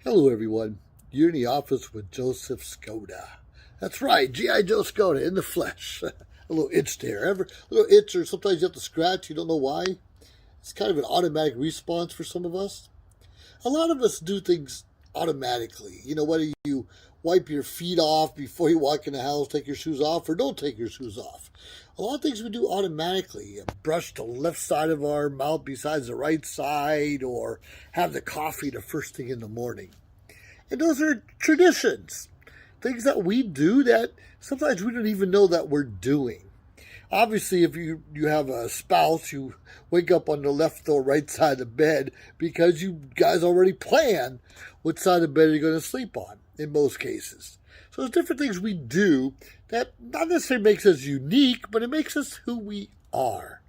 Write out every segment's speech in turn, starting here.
Hello, everyone. You're in the office with Joseph Skoda. That's right, G.I. Joe Skoda in the flesh. A little itch there. A little itch, or sometimes you have to scratch. You don't know why. It's kind of an automatic response for some of us. A lot of us do things automatically. Whether you wipe your feet off before you walk in the house, take your shoes off, or don't take your shoes off. A lot of things we do automatically. Brush the left side of our mouth besides the right side, or have the coffee the first thing in the morning. And those are traditions. Things that we do that sometimes we don't even know that we're doing. Obviously, if you have a spouse, you wake up on the left or right side of the bed because you guys already plan what side of the bed you're going to sleep on, in most cases. So there's different things we do that not necessarily makes us unique, but it makes us who we are.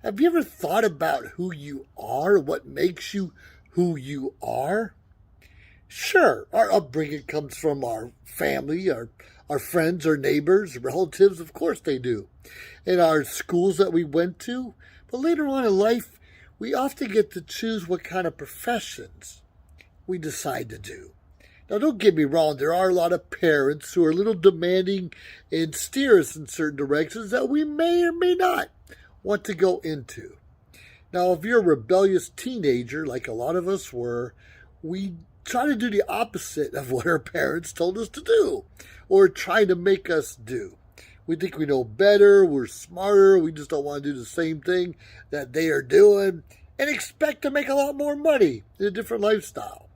Have you ever thought about who you are, what makes you who you are? Sure, our upbringing comes from our family, our friends, our neighbors, relatives, of course they do. And our schools that we went to. But later on in life, we often get to choose what kind of professions we decide to do. Now, don't get me wrong, there are a lot of parents who are a little demanding and steer us in certain directions that we may or may not want to go into. Now, if you're a rebellious teenager, like a lot of us were, we try to do the opposite of what our parents told us to do or try to make us do. We think we know better, we're smarter, we just don't want to do the same thing that they are doing and expect to make a lot more money in a different lifestyle.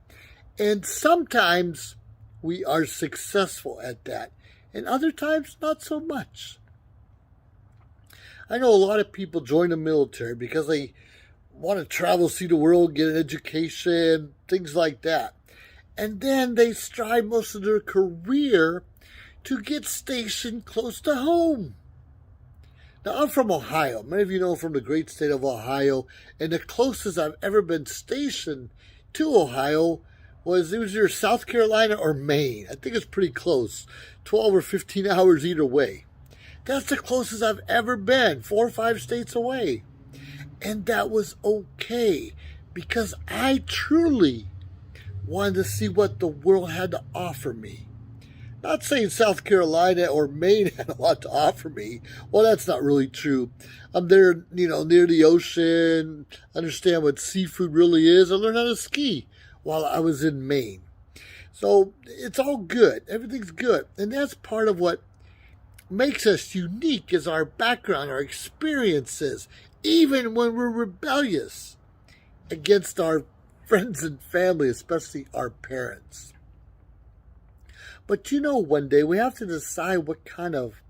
And sometimes we are successful at that, and other times not so much. I know a lot of people join the military because they want to travel, see the world, get an education, things like that. And then they strive most of their career to get stationed close to home. Now, I'm from Ohio. Many of you know from the great state of Ohio. And the closest I've ever been stationed to Ohio was either South Carolina or Maine. I think it's pretty close. 12 or 15 hours either way. That's the closest I've ever been. 4 or 5 states away. And that was okay. Because I truly wanted to see what the world had to offer me. Not saying South Carolina or Maine had a lot to offer me. Well, that's not really true. I'm there, near the ocean, understand what seafood really is. I learned how to ski while I was in Maine. So it's all good. Everything's good. And that's part of what makes us unique is our background, our experiences, even when we're rebellious against our friends and family, especially our parents. But one day we have to decide what kind of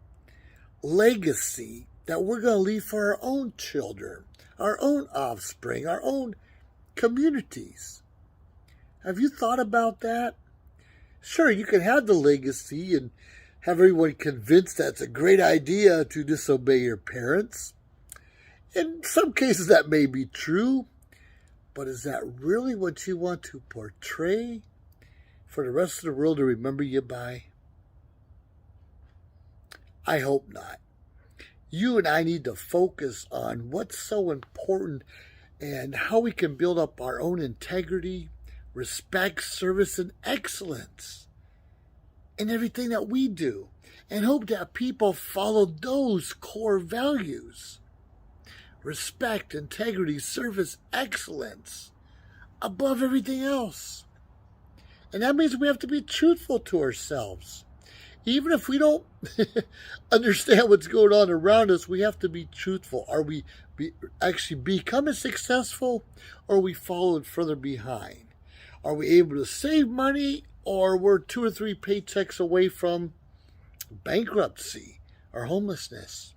legacy that we're going to leave for our own children, our own offspring, our own communities. Have you thought about that? Sure, you can have the legacy and have everyone convinced that's a great idea to disobey your parents. In some cases that may be true. But is that really what you want to portray for the rest of the world to remember you by? I hope not. You and I need to focus on what's so important and how we can build up our own integrity, respect, service, and excellence in everything that we do, and hope that people follow those core values. Respect, integrity, service, excellence, above everything else. And that means we have to be truthful to ourselves. Even if we don't understand what's going on around us, we have to be truthful. Are we actually becoming successful, or are we following further behind? Are we able to save money, or we're 2 or 3 paychecks away from bankruptcy or homelessness?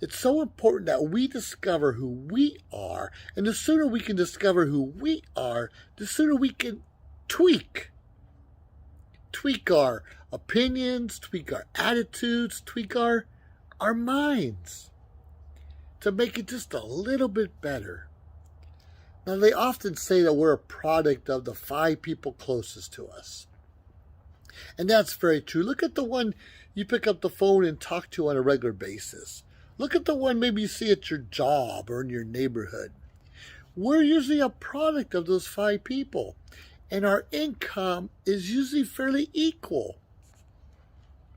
It's so important that we discover who we are. And the sooner we can discover who we are, the sooner we can tweak our opinions, tweak our attitudes, tweak our minds to make it just a little bit better. Now, they often say that we're a product of the 5 people closest to us. And that's very true. Look at the one you pick up the phone and talk to on a regular basis. Look at the one maybe you see at your job or in your neighborhood. We're usually a product of those 5 people. and our income is usually fairly equal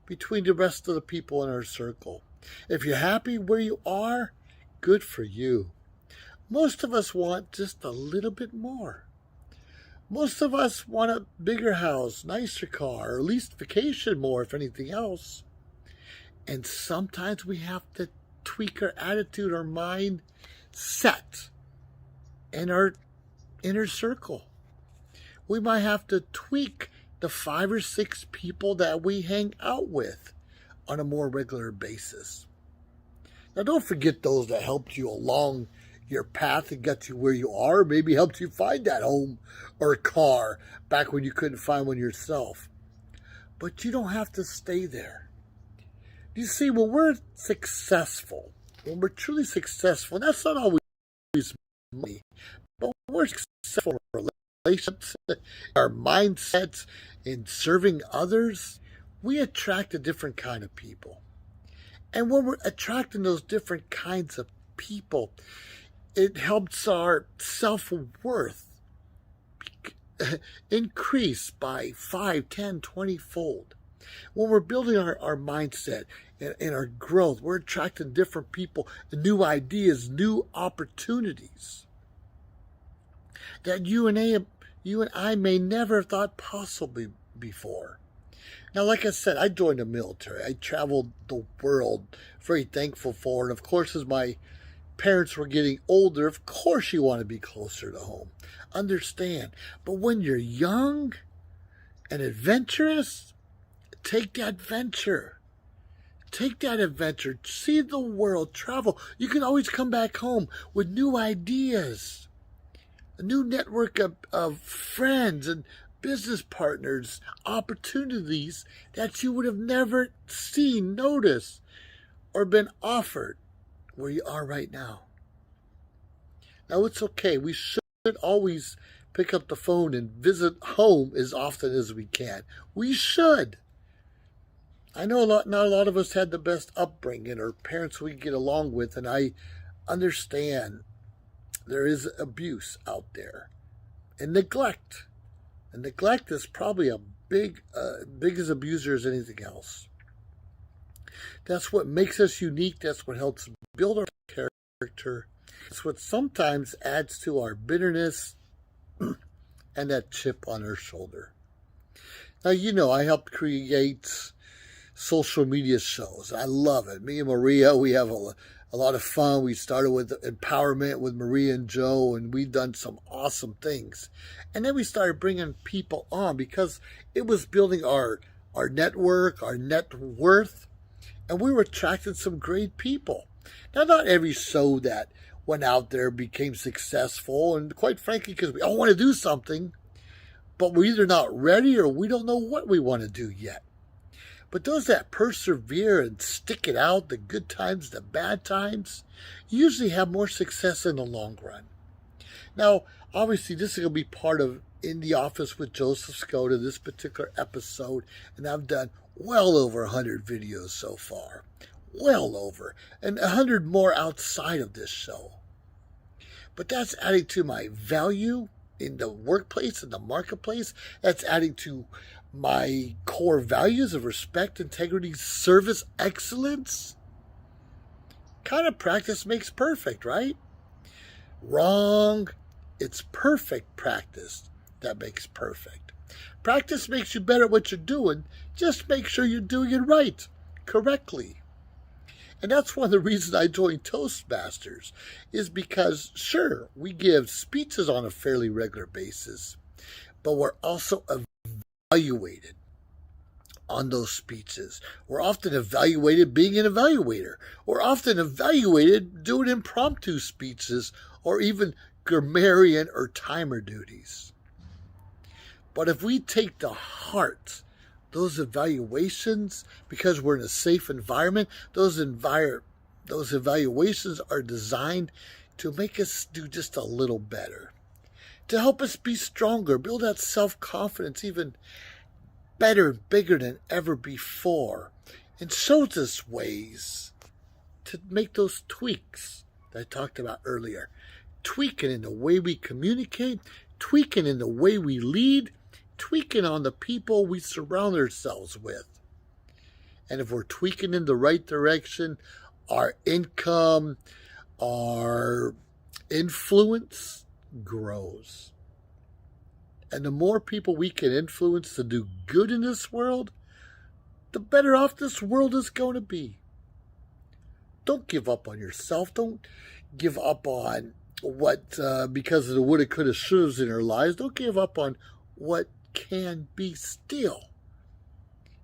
between the rest of the people in our circle. If you're happy where you are, good for you. Most of us want just a little bit more. Most of us want a bigger house, nicer car, or at least vacation more, if anything else. And sometimes we have to tweak our attitude, our mindset, and our inner circle. We might have to tweak the 5 or 6 people that we hang out with on a more regular basis. Now, don't forget those that helped you along your path and got you where you are, maybe helped you find that home or a car back when you couldn't find one yourself. But you don't have to stay there. You see, when we're successful, when we're truly successful, and that's not always money, but when we're successful in relationships, our mindsets in serving others, we attract a different kind of people. And when we're attracting those different kinds of people, it helps our self-worth increase by 5, 10, 20-fold. When we're building our mindset and our growth, we're attracting different people, new ideas, new opportunities that you and I may never have thought possible before. Now, like I said, I joined the military. I traveled the world, very thankful for it. And of course, as my parents were getting older, of course you want to be closer to home. Understand. But when you're young and adventurous, take that venture. Take that adventure. See the world. Travel. You can always come back home with new ideas. A new network of friends and business partners, opportunities that you would have never seen, noticed, or been offered where you are right now. Now, it's okay. We should always pick up the phone and visit home as often as we can. We should. I know not a lot of us had the best upbringing or parents we get along with, and I understand there is abuse out there and neglect. And neglect is probably a big as abuser as anything else. That's what makes us unique. That's what helps build our character. It's what sometimes adds to our bitterness and that chip on our shoulder. Now, you know, I helped create social media shows. I love it. Me and Maria, we have a lot of fun. We started with empowerment with Maria and Joe, and we've done some awesome things. And then we started bringing people on because it was building our network, our net worth, and we were attracting some great people. Now, not every show that went out there became successful, and quite frankly, because we all want to do something, but we're either not ready or we don't know what we want to do yet. But those that persevere and stick it out, the good times, the bad times, usually have more success in the long run. Now, obviously, this is going to be part of In the Office with Joseph Skoda, this particular episode, and I've done well over 100 videos so far. Well over. And 100 more outside of this show. But that's adding to my value in the workplace, in the marketplace. That's adding to my core values of respect, integrity, service, excellence. Kind of practice makes perfect, right? Wrong. It's perfect practice that makes perfect. Practice makes you better at what you're doing. Just make sure you're doing it right, correctly. And that's one of the reasons I joined Toastmasters, is because, sure, we give speeches on a fairly regular basis, but we're also evaluated on those speeches. We're often evaluated being an evaluator. We're often evaluated doing impromptu speeches or even grammarian or timer duties. But if we take to heart those evaluations, because we're in a safe environment, those evaluations are designed to make us do just a little better, to help us be stronger, build that self-confidence even better, bigger than ever before, and shows us ways to make those tweaks that I talked about earlier. Tweak it in the way we communicate, tweaking in the way we lead, tweaking on the people we surround ourselves with. And if we're tweaking in the right direction, our income, our influence grows. And the more people we can influence to do good in this world, the better off this world is going to be. Don't give up on yourself. Don't give up on what, because of the woulda, coulda, shouldas in our lives. Don't give up on what can be still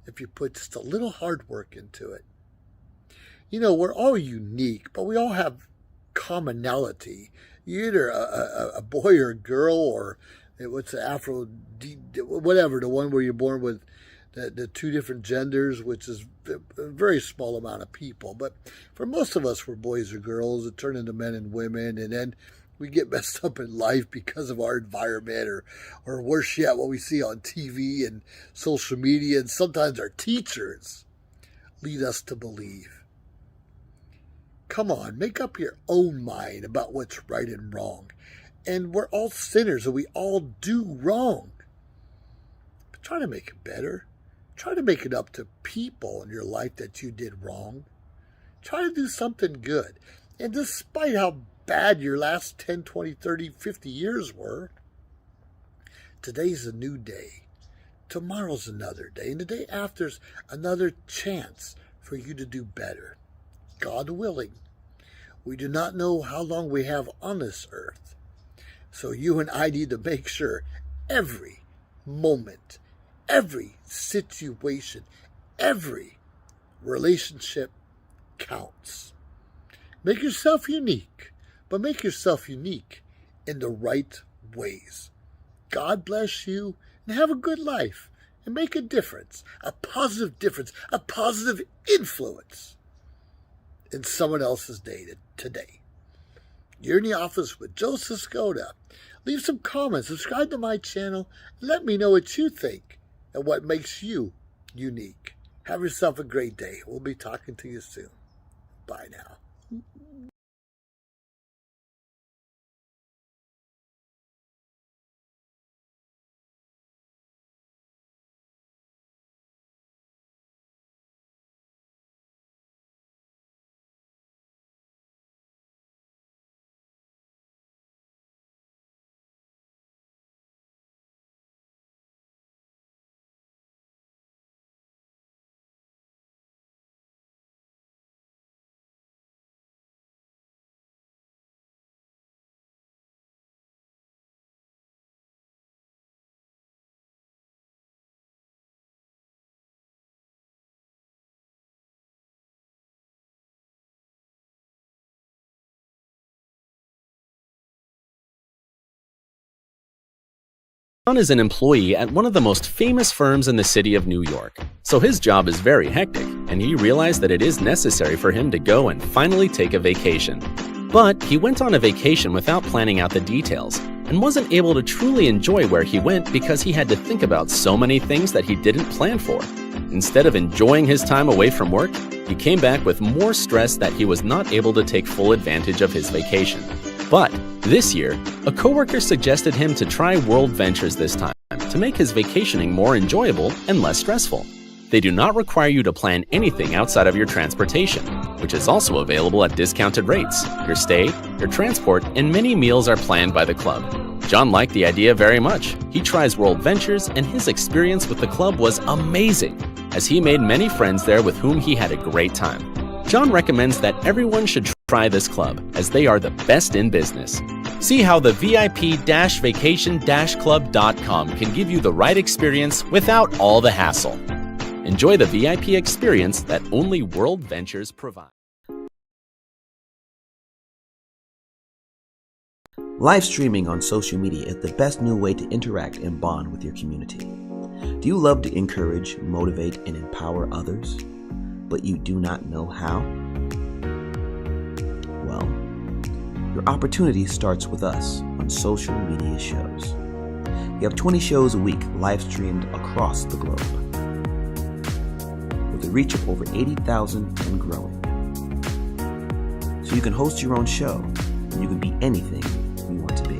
if you put just a little hard work into it. You know, we're all unique, but we all have commonality. You're either a boy or a girl, or what's the whatever, the one where you're born with the two different genders, which is a very small amount of people. But for most of us, we're boys or girls that turn into men and women, and then we get messed up in life because of our environment, or worse yet, what we see on TV and social media, and sometimes our teachers lead us to believe. Come on, make up your own mind about what's right and wrong. And we're all sinners, and we all do wrong. But try to make it better. Try to make it up to people in your life that you did wrong. Try to do something good. And despite how bad your last 10, 20, 30, 50 years were, today's a new day. Tomorrow's another day. And the day after's another chance for you to do better. God willing. We do not know how long we have on this earth. So you and I need to make sure every moment, every situation, every relationship counts. Make yourself unique, but make yourself unique in the right ways. God bless you, and have a good life, and make a difference, a positive influence in someone else's day today. You're in the office with Joseph Skoda. Leave some comments, subscribe to my channel, and let me know what you think and what makes you unique. Have yourself a great day. We'll be talking to you soon. Bye now. John is an employee at one of the most famous firms in the city of New York, so his job is very hectic, and he realized that it is necessary for him to go and finally take a vacation. But he went on a vacation without planning out the details, and wasn't able to truly enjoy where he went because he had to think about so many things that he didn't plan for. Instead of enjoying his time away from work, he came back with more stress that he was not able to take full advantage of his vacation. But this year, a coworker suggested him to try World Ventures this time to make his vacationing more enjoyable and less stressful. They do not require you to plan anything outside of your transportation, which is also available at discounted rates. Your stay, your transport, and many meals are planned by the club. John liked the idea very much. He tries World Ventures, and his experience with the club was amazing, as he made many friends there with whom he had a great time. John recommends that everyone should try this club, as they are the best in business. See how the VIP-vacation-club.com can give you the right experience without all the hassle. Enjoy the VIP experience that only World Ventures provide. Live streaming on social media is the best new way to interact and bond with your community. Do you love to encourage, motivate, and empower others, but you do not know how? Well, your opportunity starts with us on social media shows. We have 20 shows a week live streamed across the globe, with a reach of over 80,000 and growing. So you can host your own show, and you can be anything you want to be.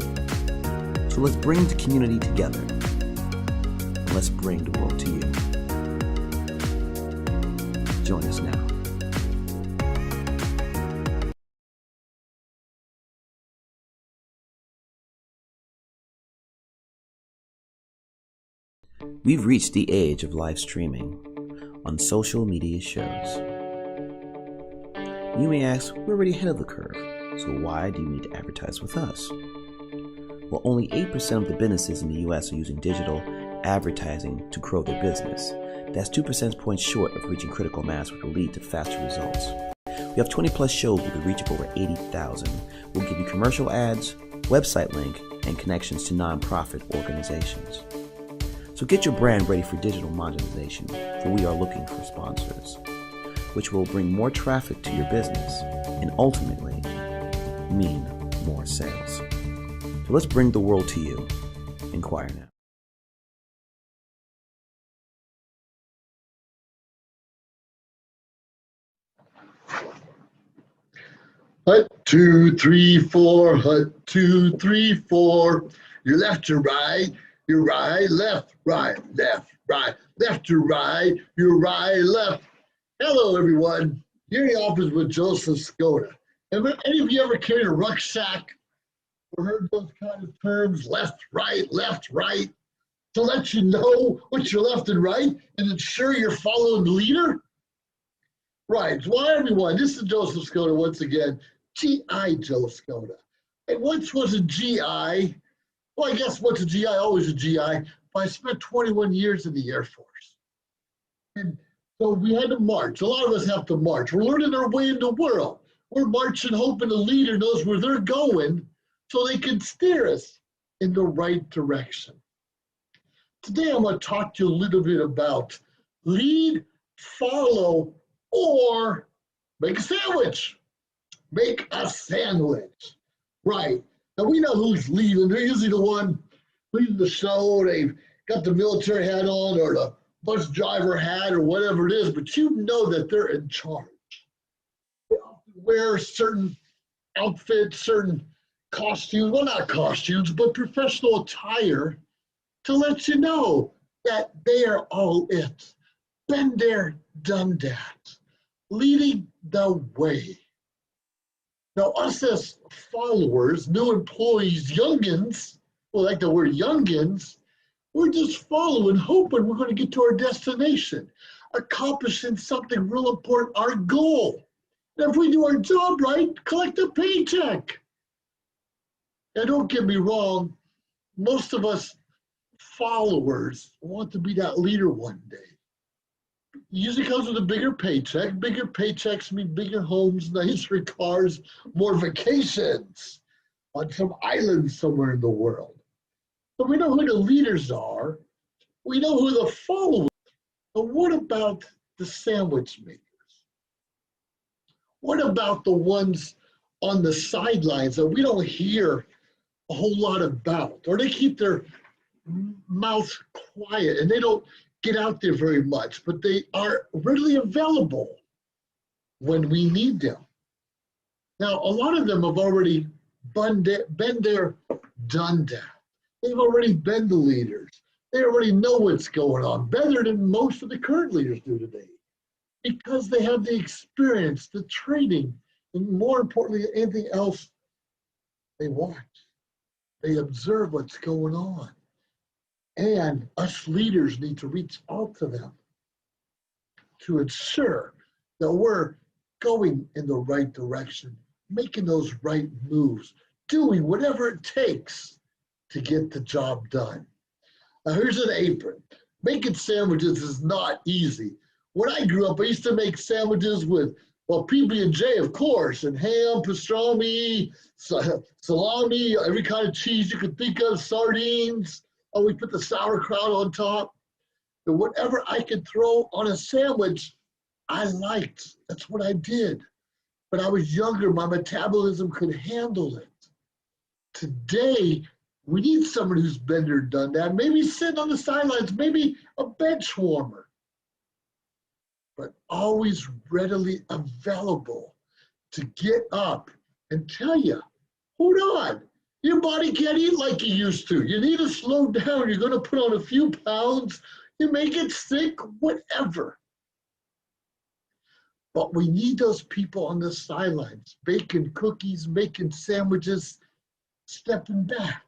So let's bring the community together. And let's bring the world to you. Join us now. We've reached the age of live streaming on social media shows. You may ask, we're already ahead of the curve, so why do you need to advertise with us? Well, only 8% of the businesses in the US are using digital advertising to grow their business. That's 2 percentage points short of reaching critical mass, which will lead to faster results. We have 20 plus shows with a reach of over 80,000. We'll give you commercial ads, website link, and connections to nonprofit organizations. So get your brand ready for digital monetization, for we are looking for sponsors, which will bring more traffic to your business and ultimately mean more sales. So let's bring the world to you. Inquire now. Hut 2, 3, 4, hut 2, 3, 4. Your left to right, your right, left, right, left, right, left to right, your right, left. Hello, everyone. Here in the office with Joseph Skoda. Have any of you ever carried a rucksack or heard those kind of terms, left, right, to let you know what's your left and right and ensure you're following the leader? Right. So, hi, everyone. This is Joseph Skoda once again. G.I. Joe Skoda. I once was a G.I. Well, I guess once a G.I., always a G.I., but I spent 21 years in the Air Force. And so we had to march. A lot of us have to march. We're learning our way in the world. We're marching, hoping the leader knows where they're going so they can steer us in the right direction. Today, I'm going to talk to you a little bit about lead, follow, or make a sandwich. Make a sandwich. Right. Now, we know who's leading. They're usually the one leading the show. They've got the military hat on or the bus driver hat or whatever it is, but you know that they're in charge. They often wear certain outfits, certain costumes, well, not costumes, but professional attire to let you know that they are all it. Been there, done that. Leading the way. Now, us as followers, new employees, youngins, well, like the word youngins, we're just following, hoping we're going to get to our destination, accomplishing something real important, our goal. And if we do our job right, collect a paycheck. Now, don't get me wrong, most of us followers want to be that leader one day. Usually comes with a bigger paycheck. Bigger paychecks mean bigger homes, nicer cars, more vacations on some island somewhere in the world. So we know who the leaders are. We know who the followers are. But what about the sandwich makers? What about the ones on the sidelines that we don't hear a whole lot about? Or they keep their mouths quiet and they don't get out there very much, but they are readily available when we need them. Now, a lot of them have already been there, done that. They've already been the leaders. They already know what's going on better than most of the current leaders do today because they have the experience, the training, and more importantly, anything else, they watch. They observe what's going on. And us leaders need to reach out to them to ensure that we're going in the right direction, making those right moves, doing whatever it takes to get the job done. Now, here's an apron. Making sandwiches is not easy. When I grew up, I used to make sandwiches with, well, PB&J, of course, and ham, pastrami, salami, every kind of cheese you could think of, sardines. Oh, we put the sauerkraut on top. And whatever I could throw on a sandwich, I liked. That's what I did. But I was younger. My metabolism could handle it. Today, we need someone who's been there, done that. Maybe sitting on the sidelines, maybe a bench warmer. But always readily available to get up and tell you, hold on. Your body can't eat like you used to. You need to slow down. You're going to put on a few pounds. You may get sick, whatever. But we need those people on the sidelines, baking cookies, making sandwiches, stepping back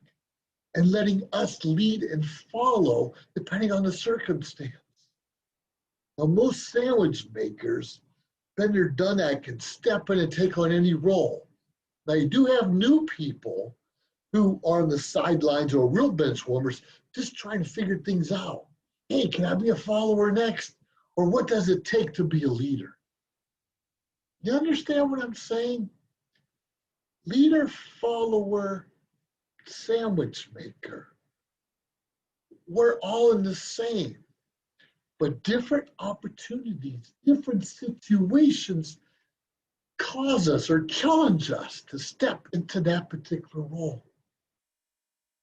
and letting us lead and follow depending on the circumstance. Now, most sandwich makers, been there, done that, can step in and take on any role. Now, you do have new people who are on the sidelines or real bench warmers just trying to figure things out. Hey, can I be a follower next? Or what does it take to be a leader? You understand what I'm saying? Leader, follower, sandwich maker. We're all in the same, but different opportunities, different situations cause us or challenge us to step into that particular role.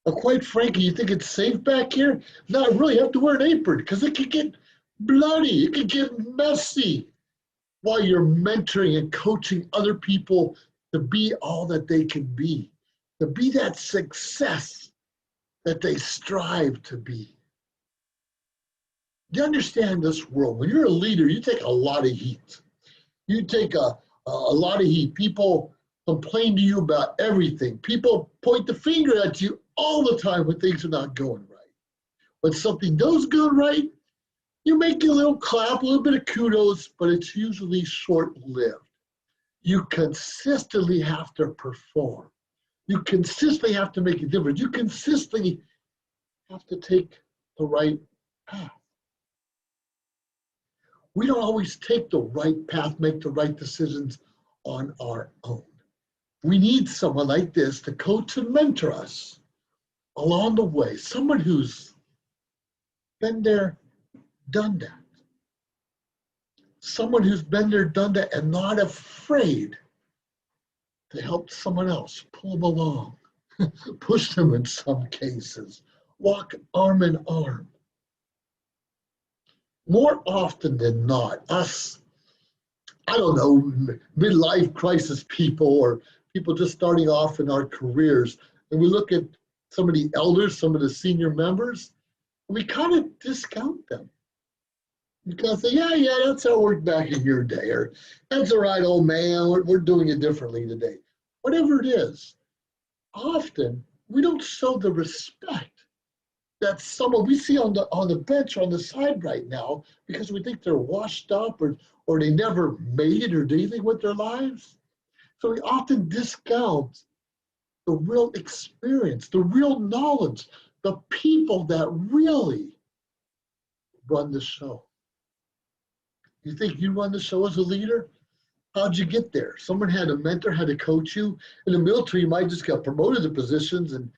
Now, quite frankly, you think it's safe back here? No, I really have to wear an apron because it could get bloody, it could get messy while you're mentoring and coaching other people to be all that they can be, to be that success that they strive to be. You understand this world. When you're a leader, you take a lot of heat. You take a lot of heat. People complain to you about everything. People point the finger at you all the time when things are not going right. When something does go right, you make a little clap, a little bit of kudos, but it's usually short-lived. You consistently have to perform. You consistently have to make a difference. You consistently have to take the right path. We don't always take the right path, make the right decisions on our own. We need someone like this to coach and mentor us along the way, someone who's been there, done that. Someone who's been there, done that, and not afraid to help someone else, pull them along, push them in some cases, walk arm in arm. More often than not, us, I don't know, midlife crisis people or people just starting off in our careers, and we look at some of the elders, some of the senior members, we kind of discount them. Because say, yeah, that's how it worked back in your day, or that's all right, old man, we're doing it differently today. Whatever it is, often we don't show the respect that someone we see on the bench or on the side right now because we think they're washed up or they never made it or did anything with their lives. So we often discount the real experience, the real knowledge, the people that really run the show. You think you run the show as a leader? How'd you get there? Someone had a mentor, had to coach you. In the military, you might just get promoted to positions and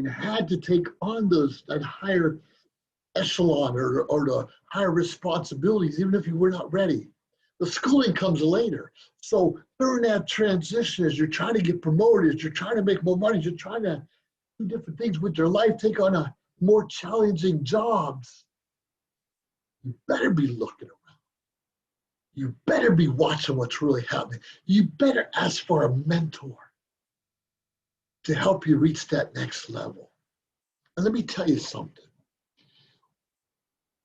had to take on that higher echelon or the higher responsibilities, even if you were not ready. The schooling comes later. So during that transition, as you're trying to get promoted, as you're trying to make more money, as you're trying to do different things with your life, take on a more challenging jobs, you better be looking around. You better be watching what's really happening. You better ask for a mentor to help you reach that next level. And let me tell you something.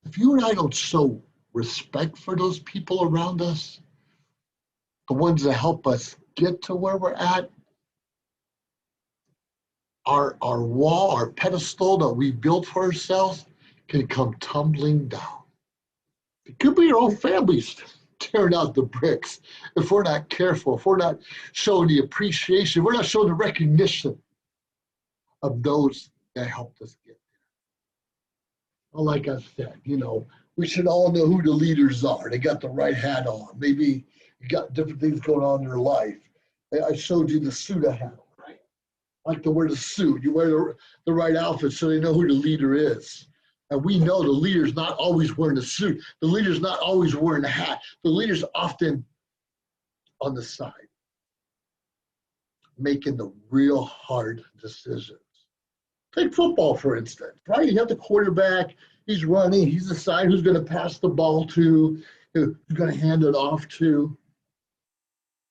If you and I don't show respect for those people around us, the ones that help us get to where we're at, our wall, our pedestal that we built for ourselves can come tumbling down. It could be your own families tearing out the bricks if we're not careful, if we're not showing the appreciation, if we're not showing the recognition of those that helped us get there. Well, like I said, we should all know who the leaders are. They got the right hat on. Maybe you got different things going on in your life. I showed you the suit I have, right? I like to wear the suit. You wear the right outfit so they know who the leader is. And we know the leader's not always wearing a suit. The leader's not always wearing a hat. The leader's often on the side, making the real hard decisions. Take football, for instance, right? You have the quarterback, he's running, he's deciding who's going to pass the ball to, who's going to hand it off to.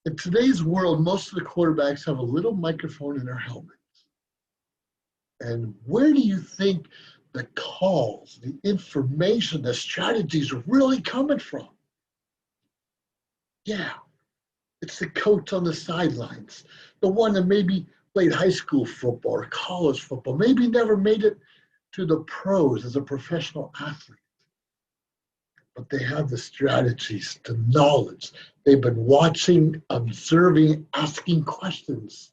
In today's world, most of the quarterbacks have a little microphone in their helmets. And where do you think the calls, the information, the strategies are really coming from? Yeah, it's the coach on the sidelines, the one that maybe played high school football or college football, maybe never made it to the pros as a professional athlete. But they have the strategies, the knowledge. They've been watching, observing, asking questions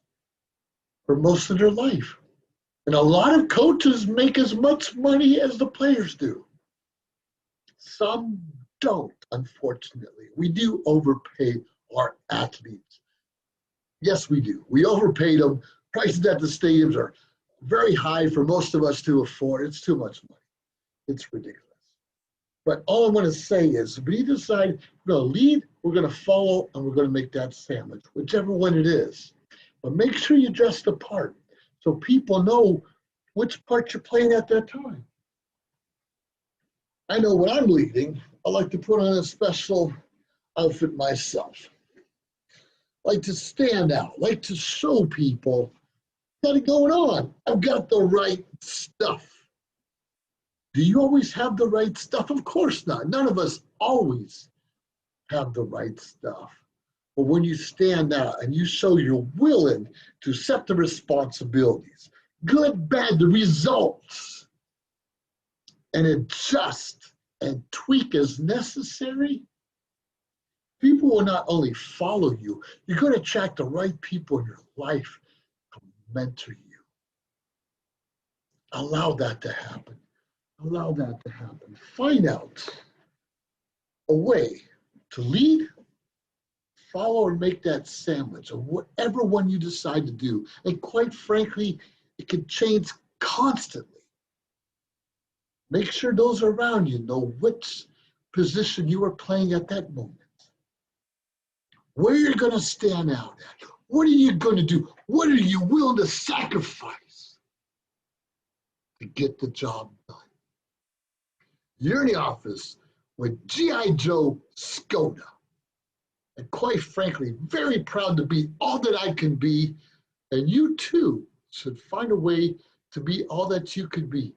for most of their life. And a lot of coaches make as much money as the players do. Some don't, unfortunately. We do overpay our athletes. Yes, we do. We overpaid them. Prices at the stadiums are very high for most of us to afford. It's too much money. It's ridiculous. But all I want to say is, if we decide we're going to lead, we're going to follow, and we're going to make that sandwich, whichever one it is. But make sure you dress the part so people know which part you're playing at that time. I know when I'm leading, I like to put on a special outfit myself. I like to stand out, I like to show people, got it going on. I've got the right stuff. Do you always have the right stuff? Of course not. None of us always have the right stuff. But when you stand out and you show you're willing to accept the responsibilities, good, bad, the results, and adjust and tweak as necessary, people will not only follow you, you're going to attract the right people in your life to mentor you. Allow that to happen. Allow that to happen. Find out a way to lead, follow, and make that sandwich of whatever one you decide to do. And quite frankly, it can change constantly. Make sure those around you know which position you are playing at that moment. Where you're going to stand out at. What are you going to do? What are you willing to sacrifice to get the job done? You're in the office with G.I. Joe Skoda. And quite frankly, very proud to be all that I can be. And you too should find a way to be all that you could be.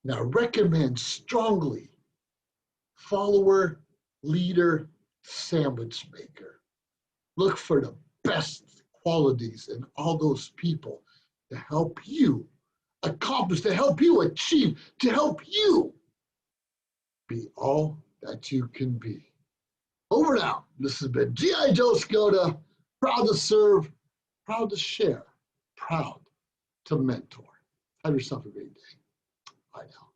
Now, recommend strongly follower, leader, sandwich maker. Look for the best qualities in all those people to help you accomplish, to help you achieve, to help you be all that you can be. Over and out. This has been G.I. Joe Skoda, proud to serve, proud to share, proud to mentor. Have yourself a great day. Bye now.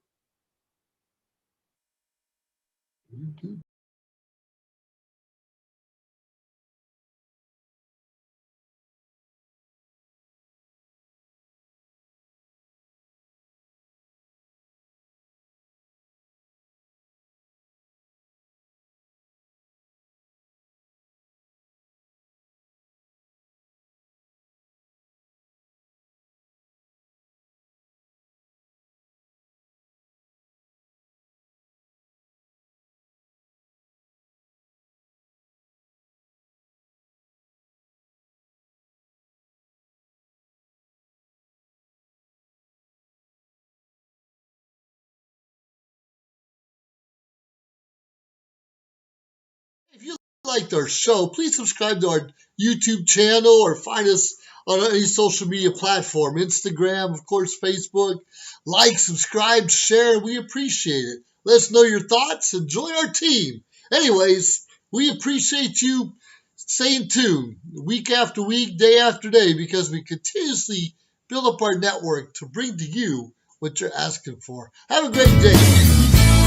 If you liked our show, please subscribe to our YouTube channel or find us on any social media platform, Instagram, of course, Facebook. Like, subscribe, share. We appreciate it. Let us know your thoughts and join our team. Anyways, we appreciate you staying tuned week after week, day after day, because we continuously build up our network to bring to you what you're asking for. Have a great day.